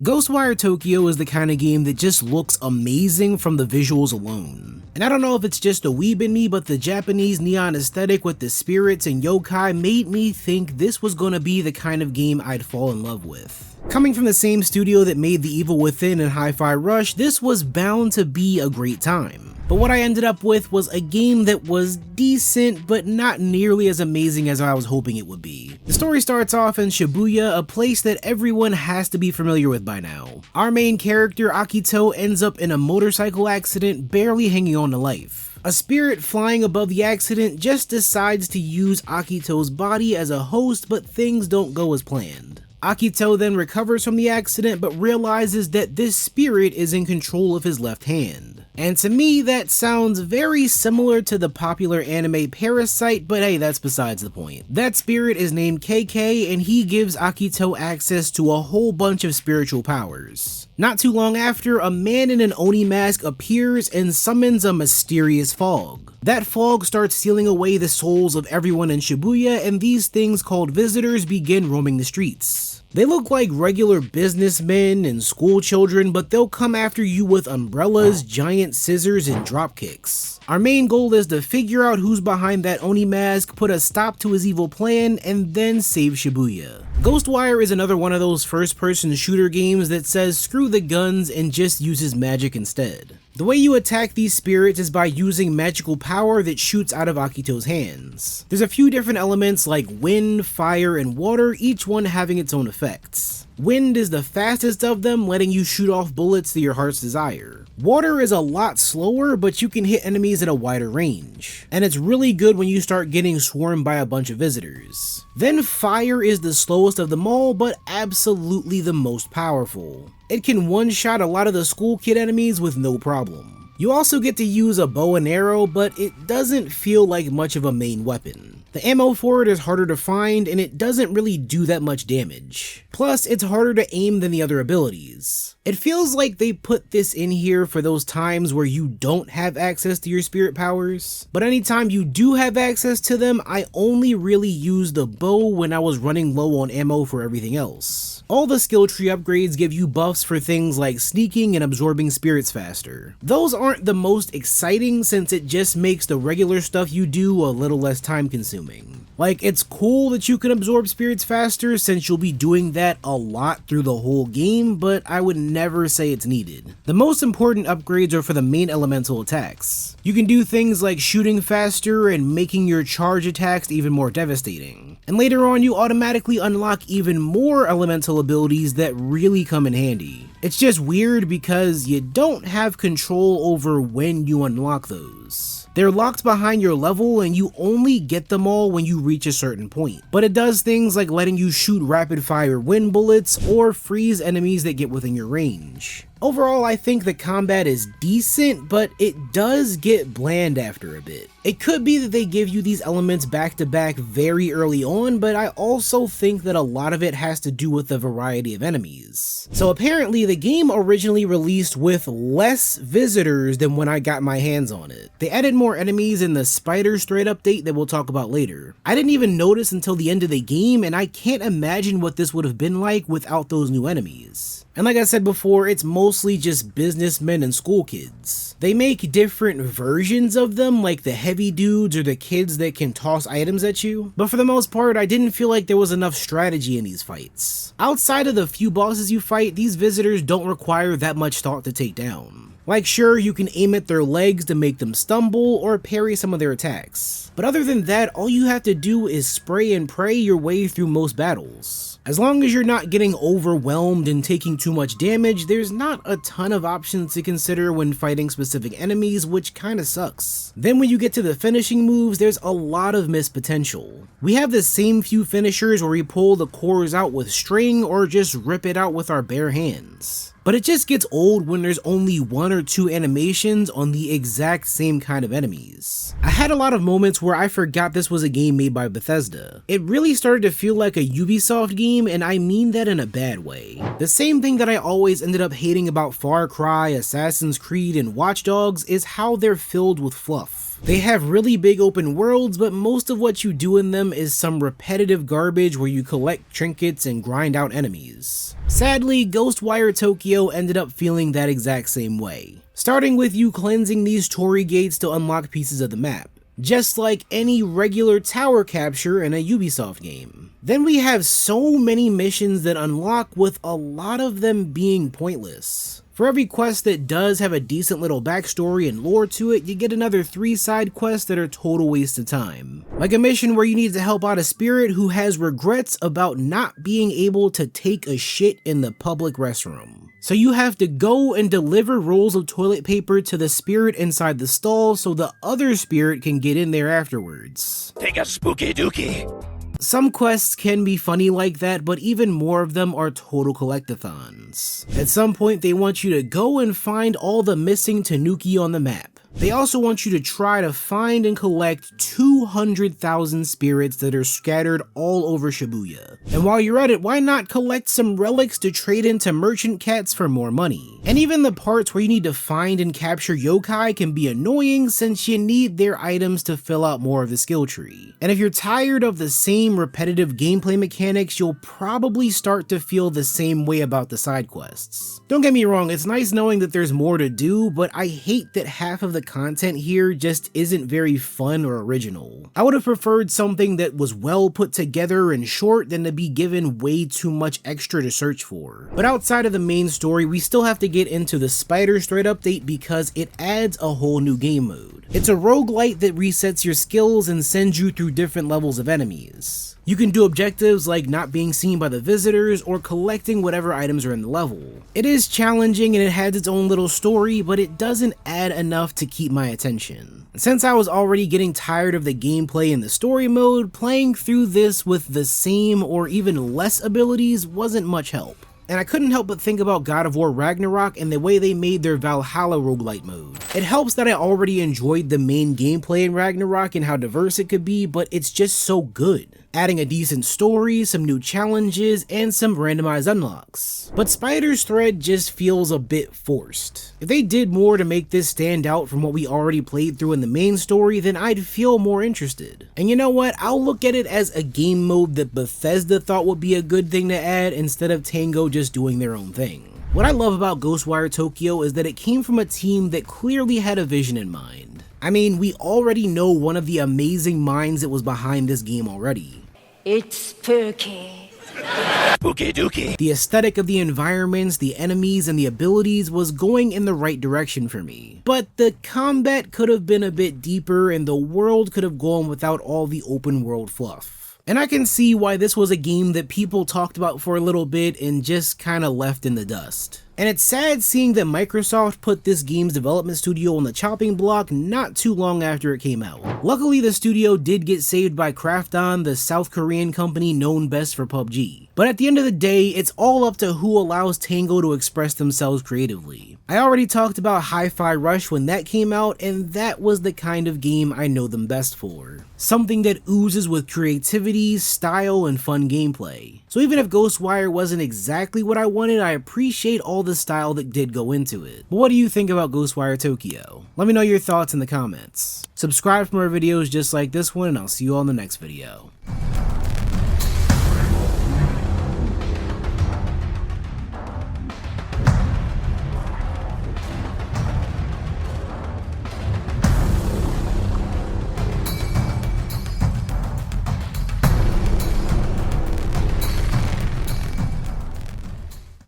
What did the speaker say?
Ghostwire Tokyo is the kind of game that just looks amazing from the visuals alone. And I don't know if it's just a weeb in me, but the Japanese neon aesthetic with the spirits and yokai made me think this was gonna be the kind of game I'd fall in love with. Coming from the same studio that made The Evil Within and Hi-Fi Rush, this was bound to be a great time. But what I ended up with was a game that was decent, but not nearly as amazing as I was hoping it would be. The story starts off in Shibuya, a place that everyone has to be familiar with by now. Our main character, Akito, ends up in a motorcycle accident, barely hanging on to life. A spirit flying above the accident just decides to use Akito's body as a host, but things don't go as planned. Akito then recovers from the accident, but realizes that this spirit is in control of his left hand. And to me, that sounds very similar to the popular anime Parasite, but hey, that's besides the point. That spirit is named KK, and he gives Akito access to a whole bunch of spiritual powers. Not too long after, a man in an Oni mask appears and summons a mysterious fog. That fog starts sealing away the souls of everyone in Shibuya, and these things called visitors begin roaming the streets. They look like regular businessmen and school children, but they'll come after you with umbrellas, giant scissors, and dropkicks. Our main goal is to figure out who's behind that Oni mask, put a stop to his evil plan, and then save Shibuya. Ghostwire is another one of those first-person shooter games that says screw the guns and just uses magic instead. The way you attack these spirits is by using magical power that shoots out of Akito's hands. There's a few different elements like wind, fire, and water, each one having its own effects. Wind is the fastest of them, letting you shoot off bullets to your heart's desire. Water is a lot slower, but you can hit enemies at a wider range. And it's really good when you start getting swarmed by a bunch of visitors. Then fire is the slowest of them all, but absolutely the most powerful. It can one-shot a lot of the school kid enemies with no problem. You also get to use a bow and arrow, but it doesn't feel like much of a main weapon. The ammo for it is harder to find, and it doesn't really do that much damage. Plus, it's harder to aim than the other abilities. It feels like they put this in here for those times where you don't have access to your spirit powers, but anytime you do have access to them, I only really use the bow when I was running low on ammo for everything else. All the skill tree upgrades give you buffs for things like sneaking and absorbing spirits faster. Those aren't the most exciting since it just makes the regular stuff you do a little less time consuming. Like, it's cool that you can absorb spirits faster since you'll be doing that a lot through the whole game, but I would never say it's needed. The most important upgrades are for the main elemental attacks. You can do things like shooting faster and making your charge attacks even more devastating. And later on, you automatically unlock even more elemental abilities that really come in handy. It's just weird because you don't have control over when you unlock those. They're locked behind your level and you only get them all when you reach a certain point. But it does things like letting you shoot rapid fire wind bullets or freeze enemies that get within your range. Overall, I think the combat is decent, but it does get bland after a bit. It could be that they give you these elements back to back very early on, but I also think that a lot of it has to do with the variety of enemies. So apparently the game originally released with less visitors than when I got my hands on it. They added more enemies in the Spiderstra update that we'll talk about later. I didn't even notice until the end of the game, and I can't imagine what this would have been like without those new enemies. And like I said before, it's mostly just businessmen and school kids. They make different versions of them, like the heavy dudes or the kids that can toss items at you, but for the most part, I didn't feel like there was enough strategy in these fights. Outside of the few bosses you fight, these visitors don't require that much thought to take down. Like, sure, you can aim at their legs to make them stumble or parry some of their attacks. But other than that, all you have to do is spray and pray your way through most battles. As long as you're not getting overwhelmed and taking too much damage, there's not a ton of options to consider when fighting specific enemies, which kinda sucks. Then when you get to the finishing moves, there's a lot of missed potential. We have the same few finishers where we pull the cores out with string or just rip it out with our bare hands. But it just gets old when there's only one or two animations on the exact same kind of enemies. I had a lot of moments where I forgot this was a game made by Bethesda. It really started to feel like a Ubisoft game, and I mean that in a bad way. The same thing that I always ended up hating about Far Cry, Assassin's Creed, and Watch Dogs is how they're filled with fluff. They have really big open worlds, but most of what you do in them is some repetitive garbage where you collect trinkets and grind out enemies. Sadly, Ghostwire Tokyo ended up feeling that exact same way, starting with you cleansing these torii gates to unlock pieces of the map, just like any regular tower capture in a Ubisoft game. Then we have so many missions that unlock, with a lot of them being pointless. For every quest that does have a decent little backstory and lore to it, you get another 3 side quests that are total waste of time. Like a mission where you need to help out a spirit who has regrets about not being able to take a shit in the public restroom. So you have to go and deliver rolls of toilet paper to the spirit inside the stall so the other spirit can get in there afterwards. Take a spooky dookie. Some quests can be funny like that, but even more of them are total collectathons. At some point they want you to go and find all the missing tanuki on the map. They also want you to try to find and collect 200,000 spirits that are scattered all over Shibuya. And while you're at it, why not collect some relics to trade into merchant cats for more money? And even the parts where you need to find and capture yokai can be annoying since you need their items to fill out more of the skill tree. And if you're tired of the same repetitive gameplay mechanics, you'll probably start to feel the same way about the side quests. Don't get me wrong, it's nice knowing that there's more to do, but I hate that half of the content here just isn't very fun or original. I would have preferred something that was well put together and short than to be given way too much extra to search for. But outside of the main story, we still have to get into the Spiderstra update because it adds a whole new game mode. It's a roguelite that resets your skills and sends you through different levels of enemies. You can do objectives like not being seen by the visitors or collecting whatever items are in the level. It is challenging and it has its own little story, but it doesn't add enough to keep my attention. Since I was already getting tired of the gameplay in the story mode, playing through this with the same or even less abilities wasn't much help. And I couldn't help but think about God of War Ragnarok and the way they made their Valhalla roguelite mode. It helps that I already enjoyed the main gameplay in Ragnarok and how diverse it could be, but it's just so good, adding a decent story, some new challenges, and some randomized unlocks. But Spiderstra just feels a bit forced. If they did more to make this stand out from what we already played through in the main story, then I'd feel more interested. And you know what, I'll look at it as a game mode that Bethesda thought would be a good thing to add instead of Tango just doing their own thing. What I love about Ghostwire Tokyo is that it came from a team that clearly had a vision in mind. I mean, we already know one of the amazing minds that was behind this game already. It's spooky. Spooky dookie. The aesthetic of the environments, the enemies, and the abilities was going in the right direction for me. But the combat could have been a bit deeper and the world could have gone without all the open world fluff. And I can see why this was a game that people talked about for a little bit and just kinda left in the dust. And it's sad seeing that Microsoft put this game's development studio on the chopping block not too long after it came out. Luckily, the studio did get saved by Krafton, the South Korean company known best for PUBG. But at the end of the day, it's all up to who allows Tango to express themselves creatively. I already talked about Hi-Fi Rush when that came out, and that was the kind of game I know them best for. Something that oozes with creativity, style, and fun gameplay. So even if Ghostwire wasn't exactly what I wanted, I appreciate all the style that did go into it. But what do you think about Ghostwire Tokyo? Let me know your thoughts in the comments. Subscribe for more videos just like this one, and I'll see you all in the next video.